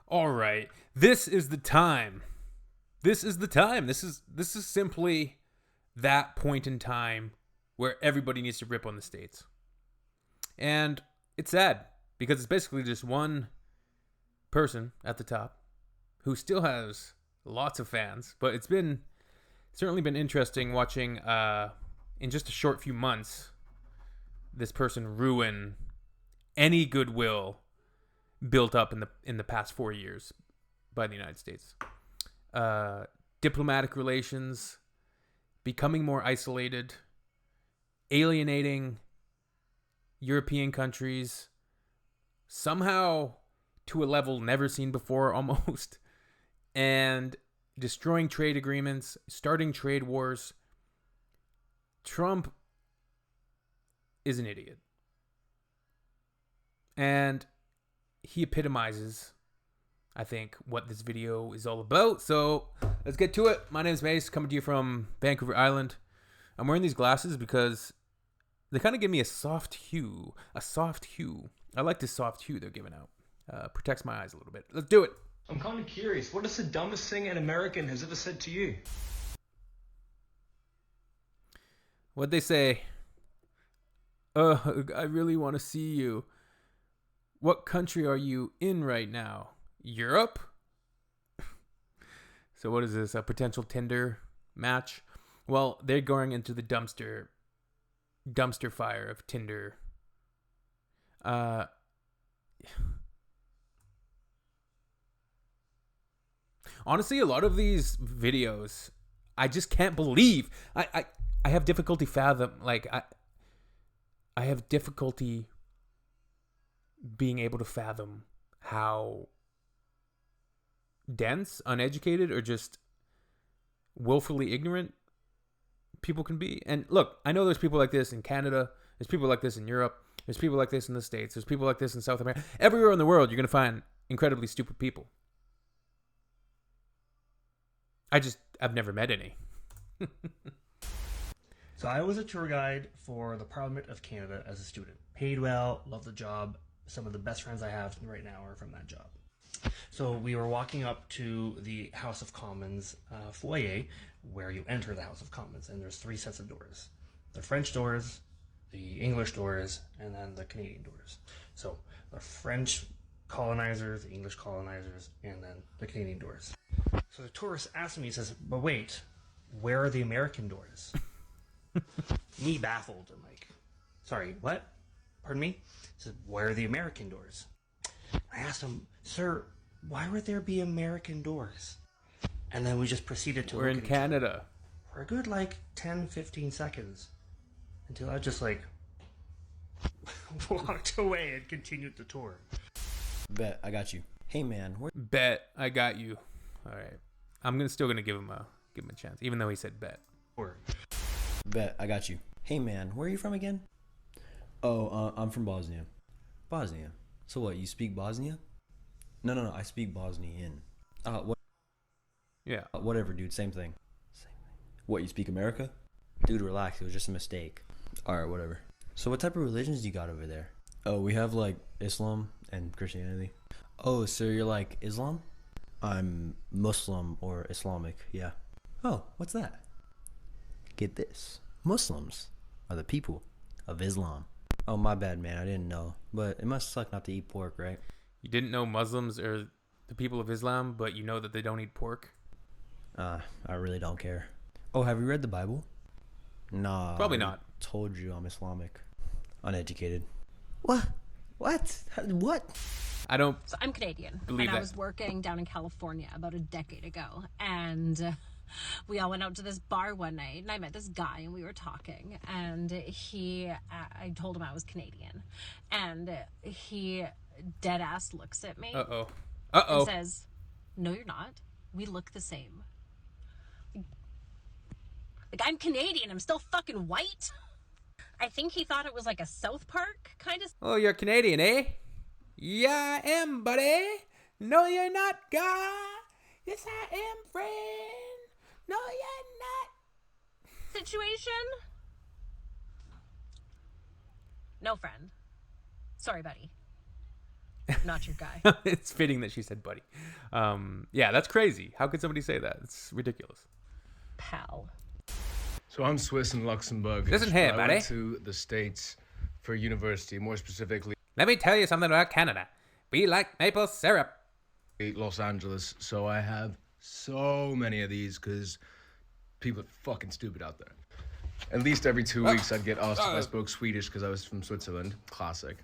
All right. This is the time. This is the time. This is simply that point in time where everybody needs to rip on the states. And it's sad because it's basically just one person at the top who still has lots of fans, but it's certainly been interesting watching in just a short few months this person ruin any goodwill built up in the past 4 years by the United States. Diplomatic relations, becoming more isolated, alienating European countries, somehow to a level never seen before almost, and destroying trade agreements, starting trade wars. Trump is an idiot. And he epitomizes, I think, what this video is all about. So let's get to it. My name is Mace, coming to you from Vancouver Island. I'm wearing these glasses because they kind of give me a soft hue. I like this soft hue they're giving out. Protects my eyes a little bit. Let's do it. I'm kind of curious. What is the dumbest thing an American has ever said to you? What'd they say? I really want to see you. What country are you in right now? Europe? So what is this? A potential Tinder match? Well, they're going into the dumpster fire of Tinder. Honestly, a lot of these videos, I just can't believe. I have difficulty I have difficulty being able to fathom how dense, uneducated, or just willfully ignorant people can be. And look, I know there's people like this in Canada. There's people like this in Europe. There's people like this in the States. There's people like this in South America. Everywhere in the world, you're going to find incredibly stupid people. I've never met any. So I was a tour guide for the Parliament of Canada as a student. Paid well, loved the job. Some of the best friends I have right now are from that job. So we were walking up to the House of Commons foyer where you enter the House of Commons, and there's 3 sets of doors. The French doors, the English doors, and then the Canadian doors. So the French colonizers, the English colonizers, and then the Canadian doors. So the tourist asked me, he says, but wait, where are the American doors? Me baffled. I'm like, sorry, what? Pardon me? He said, where are the American doors? I asked him, sir, why would there be American doors? And then we just proceeded to We're in Canada. For a good 10, 15 seconds. Until I just walked away and continued the tour. Bet I got you. Hey man, Bet I got you. All right, I'm still gonna give him a chance, even though he said bet. Bet I got you. Hey man, where are you from again? Oh, I'm from Bosnia. Bosnia. So what? You speak Bosnia? No. I speak Bosnian. What? Yeah. Whatever, dude. Same thing. What? You speak America? Dude, relax. It was just a mistake. All right, whatever. So what type of religions do you got over there? Oh, we have Islam and Christianity. Oh, so you're Islam? I'm Muslim or Islamic, yeah. Oh, what's that? Get this. Muslims are the people of Islam. Oh, my bad, man. I didn't know. But it must suck not to eat pork, right? You didn't know Muslims are the people of Islam, but you know that they don't eat pork? I really don't care. Oh, have you read the Bible? Nah. Probably not. Told you I'm Islamic. Uneducated. What? What? I don't So I'm Canadian, believe and that. I was working down in California about a decade ago, and we all went out to this bar one night, and I met this guy, and we were talking, and I told him I was Canadian, and he dead ass looks at me and says, "No, you're not. We look the same." Like, I'm Canadian. I'm still fucking white. I think he thought it was like a South Park kind of. Oh, you're Canadian, eh? Yeah, I am, buddy. No, you're not, guy. Yes, I am, friend. No, you're not. Situation. No, friend. Sorry, buddy. not your guy. It's fitting that she said buddy. Yeah, that's crazy. How could somebody say that? It's ridiculous. Pal. So I'm Swiss and Luxembourg. Listen here, I buddy. went to the States for university, more specifically Let me tell you something about Canada. We like maple syrup. Los Angeles. So I have so many of these because people are fucking stupid out there. At least every 2 weeks I'd get asked if I spoke Swedish because I was from Switzerland. Classic.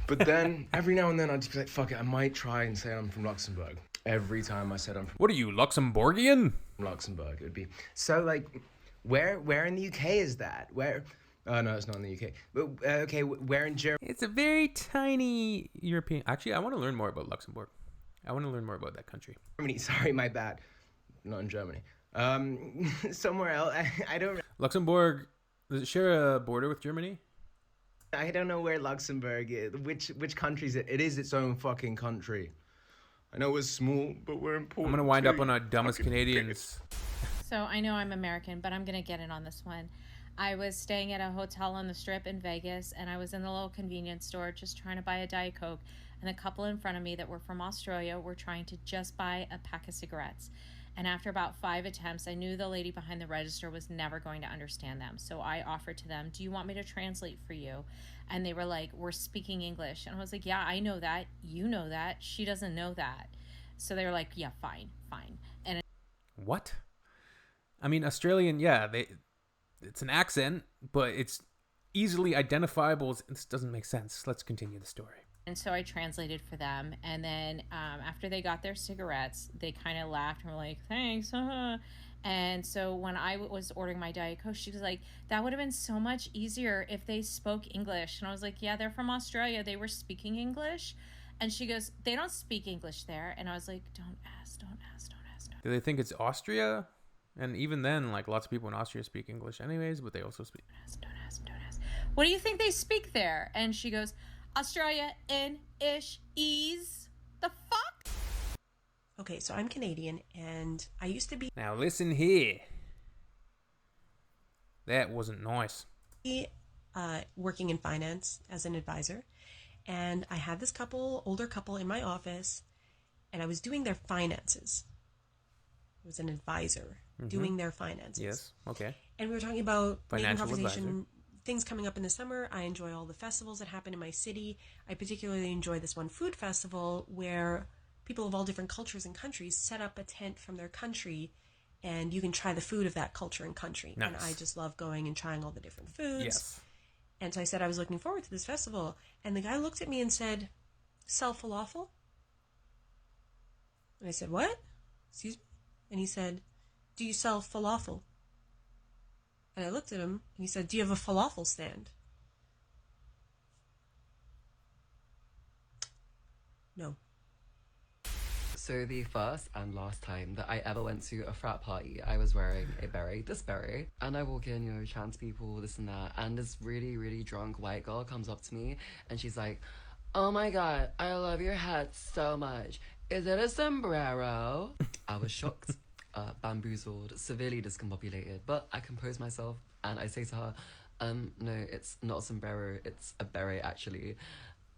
But then every now and then I'd just be like, fuck it, I might try and say I'm from Luxembourg. Every time I said I'm from What are you, Luxembourgian? Luxembourg, it would be so like, where in the UK is that? Where? Oh no, it's not in the UK. But okay, where in Germany? It's a very tiny European. Actually, I want to learn more about Luxembourg. I want to learn more about that country. Sorry, my bad. Not in Germany. Somewhere else. I don't. Luxembourg, does it share a border with Germany? I don't know where Luxembourg is. Which country is it? It is its own fucking country. I know it's small, but we're important. I'm gonna wind up too. on our dumbest Canadians. So I know I'm American, but I'm going to get in on this one. I was staying at a hotel on the Strip in Vegas, and I was in the little convenience store just trying to buy a Diet Coke, and the couple in front of me that were from Australia were trying to just buy a pack of cigarettes. And after about 5 attempts, I knew the lady behind the register was never going to understand them. So I offered to them, do you want me to translate for you? And they were like, we're speaking English. And I was like, yeah, I know that. You know that. She doesn't know that. So they were like, yeah, fine. And What? I mean, Australian, yeah, it's an accent, but it's easily identifiable. This doesn't make sense. Let's continue the story. And so I translated for them. And then after they got their cigarettes, they kind of laughed and were like, thanks. And so when I was ordering my Diet Coke, she was like, that would have been so much easier if they spoke English. And I was like, yeah, they're from Australia. They were speaking English. And she goes, they don't speak English there. And I was like, don't ask. Do they think it's Austria? And even then, like, lots of people in Austria speak English anyways, but they also speak... Don't ask. What do you think they speak there? And she goes, Australia in ish ease. The fuck? Okay, so I'm Canadian, and I used to be Now listen here. That wasn't nice. working in finance as an advisor, and I had this older couple in my office, and I was doing their finances. I was an advisor doing their finances. Yes, okay. And we were talking about making Financial conversation, advisor. things coming up in the summer. I enjoy all the festivals that happen in my city. I particularly enjoy this one food festival where people of all different cultures and countries set up a tent from their country, and you can try the food of that culture and country. Nice. And I just love going and trying all the different foods. Yes. And so I said I was looking forward to this festival. And the guy looked at me and said, sell falafel? And I said, what? Excuse me? And he said, do you sell falafel? And I looked at him and he said, do you have a falafel stand? No. So the first and last time that I ever went to a frat party, I was wearing a beret, this beret, and I walk in, trans people, this and that, and this really, really drunk white girl comes up to me, and she's like, oh my god, I love your hat so much. Is it a sombrero? I was shocked, bamboozled, severely discombobulated, but I compose myself, and I say to her, no, it's not a sombrero, it's a beret, actually.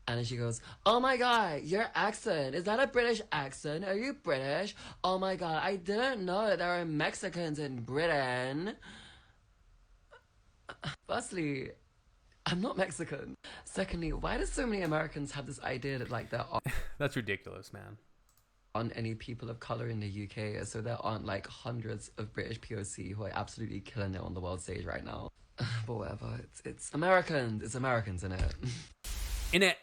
And then she goes, oh my god, your accent, is that a British accent? Are you British? Oh my god, I didn't know that there are Mexicans in Britain. Firstly, I'm not Mexican. Secondly, why do so many Americans have this idea that like there That's ridiculous, man. aren't any people of color in the UK, so there aren't like hundreds of British POC who are absolutely killing it on the world stage right now. But whatever, it's Americans, in it. In it.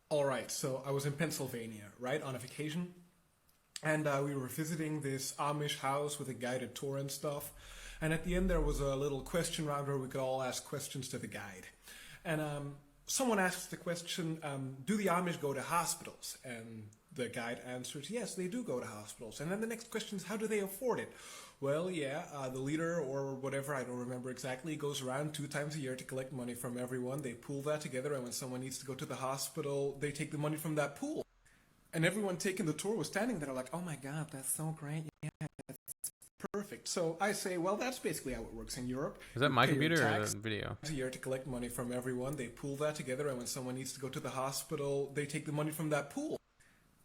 All right, so I was in Pennsylvania, right, on a vacation, and we were visiting this Amish house with a guided tour and stuff, and at the end there was a little question round where we could all ask questions to the guide. And someone asks the question, do the Amish go to hospitals? And the guide answers, yes, they do go to hospitals. And then the next question is, how do they afford it? Well, yeah, the leader or whatever, I don't remember exactly, goes around 2 times a year to collect money from everyone. They pool that together, and when someone needs to go to the hospital, they take the money from that pool. And everyone taking the tour was standing there like, oh my god, that's so great, yeah, that's perfect. perfect. So I say, well, that's basically how it works in Europe. Is that You my pay your computer or tax the video? a year to collect money from everyone. They pool that together, and when someone needs to go to the hospital, they take the money from that pool.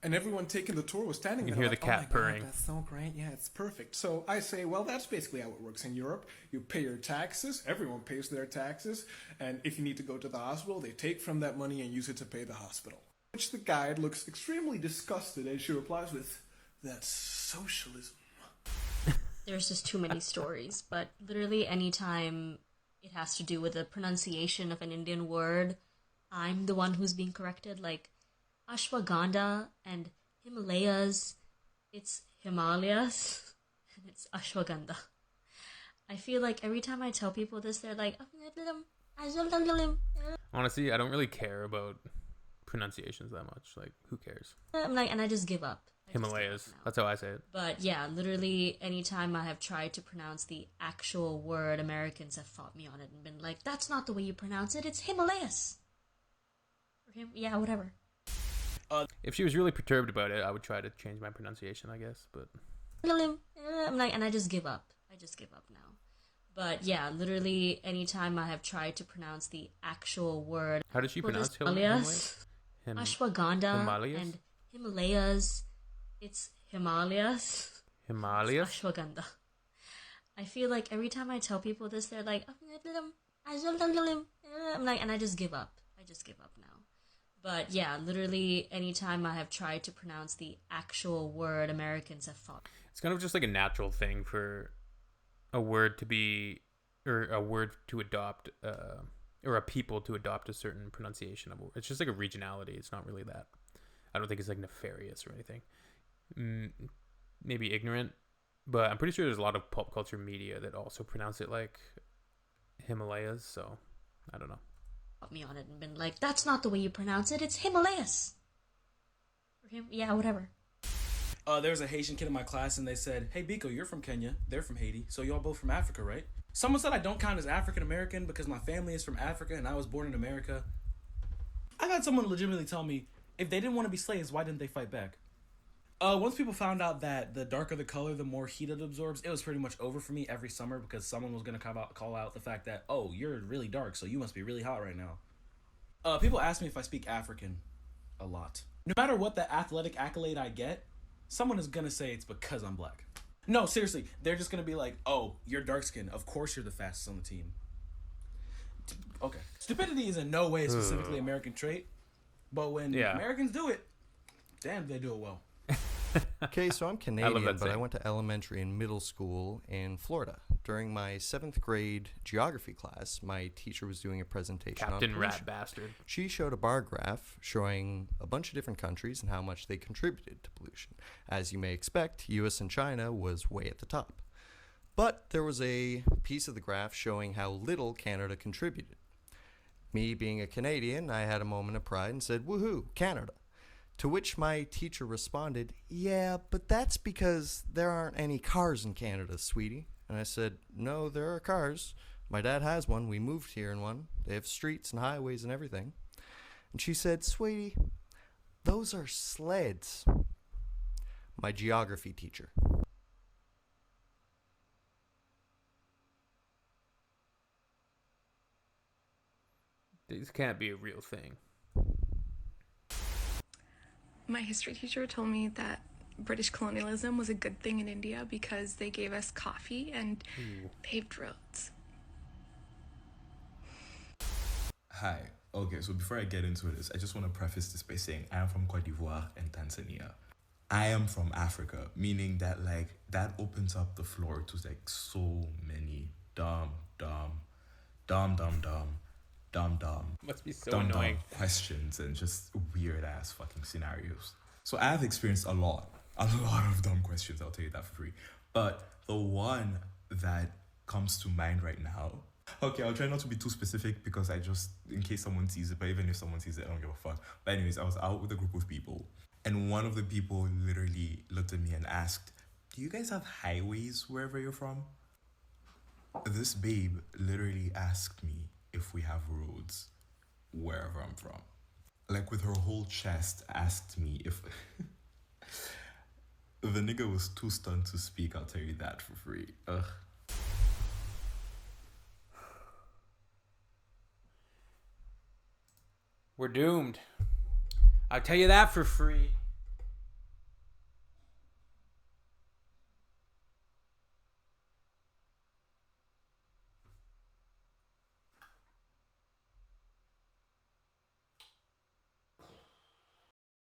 And everyone taking the tour was standing You there hear like, the cat oh my purring. God, that's so great. Yeah, it's perfect. So I say, well, that's basically how it works in Europe. You pay your taxes. Everyone pays their taxes. And if you need to go to the hospital, they take from that money and use it to pay the hospital. Which the guide looks extremely disgusted as she replies with, that's socialism. There's just too many stories, but literally anytime it has to do with the pronunciation of an Indian word, I'm the one who's being corrected. Like ashwagandha and Himalayas, it's Himalayas, and it's ashwagandha. I feel like every time I tell people this, they're like, Honestly, I don't really care about pronunciations that much. Like, who cares? I'm like, and I just give up. Himalayas. That's how I say it. But yeah, literally anytime I have tried to pronounce the actual word, Americans have fought me on it and been like, that's not the way you pronounce it, it's Himalayas. Yeah, whatever. If she was really perturbed about it, I would try to change my pronunciation, I guess. But I'm like, and I just give up. I just give up now. But yeah, literally anytime I have tried to pronounce the actual word. How did she pronounce Himalayas? Ashwagandha Himalayas? and Himalayas. It's Himalayas. Himalayas? Ashwagandha. I feel like every time I tell people this, they're like, I'm like, and I just give up. I just give up now. But yeah, literally anytime I have tried to pronounce the actual word, Americans have fought. It's kind of just like a natural thing for a word to be, or a word to adopt, or a people to adopt a certain pronunciation of a word. It's just like a regionality. It's not really that. I don't think it's like nefarious or anything. Maybe ignorant, but I'm pretty sure there's a lot of pop culture media that also pronounce it like Himalayas, so I don't know. Me on it and been like, that's not the way you pronounce it, it's Himalayas. Yeah, whatever. There was a Haitian kid in my class and they said, hey Biko, you're from Kenya, they're from Haiti, so y'all both from Africa, right? Someone said I don't count as African American because my family is from Africa and I was born in America. I've had someone legitimately tell me, if they didn't want to be slaves, why didn't they fight back? Once people found out that the darker the color, the more heat it absorbs, it was pretty much over for me every summer because someone was going to call out the fact that, oh, you're really dark, so you must be really hot right now. People ask me if I speak African a lot. No matter what the athletic accolade I get, someone is going to say it's because I'm black. No, seriously, they're just going to be like, oh, you're dark skinned. Of course you're the fastest on the team. Okay. Stupidity is in no way a specifically American trait, but when Americans do it, damn, they do it well. Okay, so I'm Canadian, but I went to elementary and middle school in Florida. During my 7th grade geography class, my teacher was doing a presentation on Captain pollution. Rat Bastard. She showed a bar graph showing a bunch of different countries and how much they contributed to pollution. As you may expect, US and China was way at the top. But there was a piece of the graph showing how little Canada contributed. Me being a Canadian, I had a moment of pride and said, woohoo, Canada. To which my teacher responded, yeah, but that's because there aren't any cars in Canada, sweetie. And I said, no, there are cars. My dad has one. We moved here in one. They have streets and highways and everything. And she said, sweetie, those are sleds. My geography teacher. This can't be a real thing. My history teacher told me that British colonialism was a good thing in India because they gave us coffee and paved roads. Hi. Okay, so before I get into this, I just want to preface this by saying I am from Cote d'Ivoire and Tanzania. I am from Africa, meaning that like that opens up the floor to like so many dumb Must be so annoying. questions and just weird ass fucking scenarios. So I have experienced a lot of dumb questions, I'll tell you that for free. But the one that comes to mind right now, okay, I'll try not to be too specific because I just, in case someone sees it, but even if someone sees it, I don't give a fuck. But anyways, I was out with a group of people and one of the people literally looked at me and asked, do you guys have highways wherever you're from? This babe literally asked me if we have roads wherever I'm from. Like with her whole chest asked me if The nigga was too stunned to speak, I'll tell you that for free. Ugh. We're doomed. I'll tell you that for free.